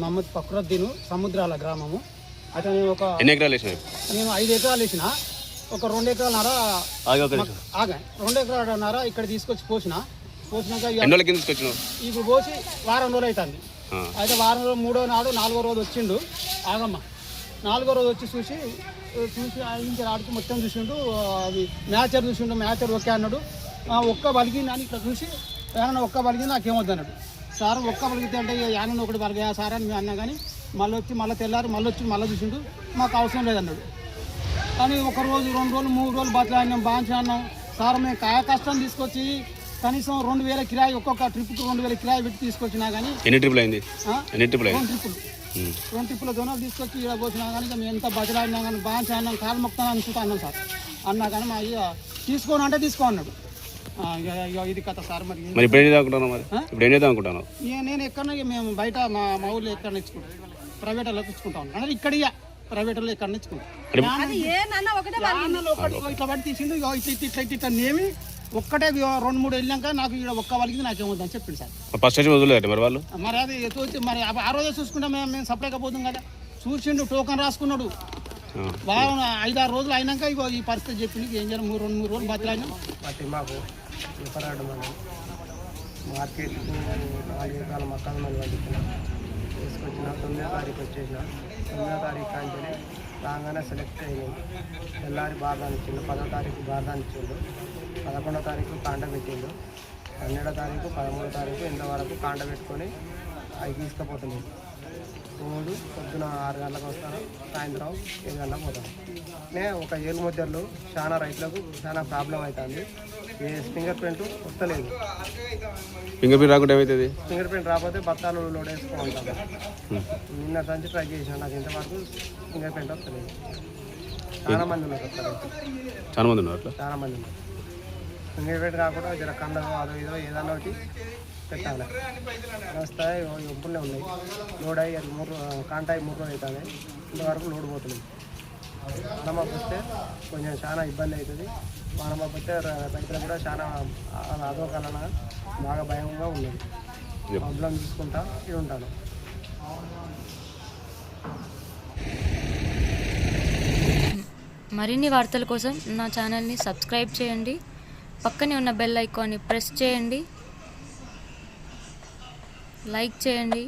మహమ్మద్ ఫక్రుద్దీన్ సముద్రాల గ్రామము. అయితే నేను ఎన్ని ఎకరాలు వేసిన? నేను 5 ఎకరాలు వేసిన. ఒక 2 ఎకరాలన్నర 2 ఎకరాలన్నర ఇక్కడ తీసుకొచ్చి పోసినాక ఇప్పుడు పోసి వారం రోజులు అవుతుంది. అయితే వారం రోజులు 3వ నాడు 4వ రోజు వచ్చిండు ఆగమ్మ. 4వ రోజు వచ్చి చూసి నుంచి ఆడికి మొత్తం చూసిండు. అది మ్యాచర్ చూసిండు. మ్యాచర్ ఒకే అన్నాడు. ఒక్క బలిగింది అని ఇక్కడ చూసి ఏమన్నా ఒక్క బలిగింది నాకేమొద్దు అన్నాడు. సార్ ఒక్క బలిగితే అంటే యానన్న ఒకటి బలిగా సార్ అని మేము అన్నా. కానీ మళ్ళీ తెల్లారి మళ్ళీ చూసిండు. మాకు అవసరం లేదన్నాడు. కానీ 1 రోజు 2 రోజులు 3 రోజులు బతలాడినాం. బాగా అన్నాం. సార్ మేము కాయ కష్టం తీసుకొచ్చి కనీసం 2000 కిరాయి ఒక్కొక్క ట్రిప్కి 2000 కిరాయి పెట్టి తీసుకొచ్చినా కానీ 2 ట్రిప్పుల దొనలు తీసుకొచ్చి ఇక్కడ పోసినా కానీ మేము ఎంత బతలాడినా కానీ బాగా అన్నాం. కాలు మొక్కుతాను అనుకుంటా అన్నాం సార్. అన్నా కానీ మా ఇక తీసుకోను అంటే తీసుకో అన్నాడు. ఇది కథ సార్. మరి నేను ఎక్కడ మేము బయట మా ఊళ్ళో ఎక్కడ నేర్చుకుంటాం. ప్రైవేట్ వాళ్ళకి ఇచ్చుకుంటాం. అంటే ఇక్కడ ప్రైవేట్ వాళ్ళు ఎక్కడ నేర్చుకుంటాం. ఇట్లా పడి తీసిండు. ఇట్లా నేమి ఒక్కటే 2-3 వెళ్ళాక నాకు ఇక్కడ ఒక్క వాళ్ళకి నాకేమవుతుందని చెప్పింది సార్. మరి అది వచ్చి మరి ఆ రోజే చూసుకుంటే మేము సప్లైగా పోతాం కదా. చూసిండు, టోకన్ రాసుకున్నాడు. బాగా 5-6 రోజులు అయినాక ఇగో ఈ పరిస్థితి చెప్పింది. ఏం చేయాలి 2-3 రోజులు బతిలాయినా మాకు విపరాడు మనం మార్కెట్కు 4 ఎకరాల మొక్కలు మనం పండించినాం. తీసుకొచ్చిన 9వ తారీఖు వచ్చేసిన. 9వ తారీఖు అంటే రాగానే సెలెక్ట్ అయినాం. తెల్లారి బార్దాన్ని ఇచ్చిండు. 10వ తారీఖు బార్దాన్ని ఇచ్చిండు. 11వ తారీఖు కాండ పెట్టిండు. 12వ తారీఖు 13వ తారీఖు ఇంతవరకు కాండ పెట్టుకొని అవి తీసుకుపోతున్నాం. రోజు పొద్దున 6 గంటలకు వస్తాను, సాయంత్రం 7 గంటలకు పోతాను. ఒక ఏళ్ళు ముద్దర్లు చాలా రైతులకు చాలా ప్రాబ్లం అవుతుంది. ఫింగర్ ప్రింట్ వస్తలేదు. ఫింగర్ ప్రింట్ రాకుండా ఏమవుతుంది? ఫింగర్ ప్రింట్ రాకపోతే బత్తాలు లోడ్ వేసుకోమంటాను. నిన్న నుంచి ట్రై చేసిన. నాకు ఇంతవరకు ఫింగర్ ప్రింట్ వస్తలేదు. చాలా మంది ఉన్నారు. చాలా మంది ఉన్నారు. ఫింగర్ ప్రింట్ కాకుండా జర కండలు అదో ఇదో ఏదన్నా ఒకటి పెట్టాలి. వస్తాయి ఒప్పులే ఉన్నాయి. లోడ్ అయ్యి అది కాంటాయి 3 రోజులు అవుతుంది. ఇంతవరకు లోడ్ పోతుంది. వానమాపు వస్తే కొంచెం చాలా ఇబ్బంది అవుతుంది. వానమాపు వస్తే రైతులకు కూడా చాలా అదోకలన బాగా భయంగా ఉన్నది. ప్రాబ్లం తీసుకుంటా ఇది ఉంటాను. మరిన్ని వార్తల కోసం నా ఛానల్ని సబ్స్క్రైబ్ చేయండి. పక్కనే ఉన్న బెల్ ఐకాన్ని ప్రెస్ చేయండి. లైక్ చేయండి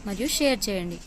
మరియు షేర్ చేయండి.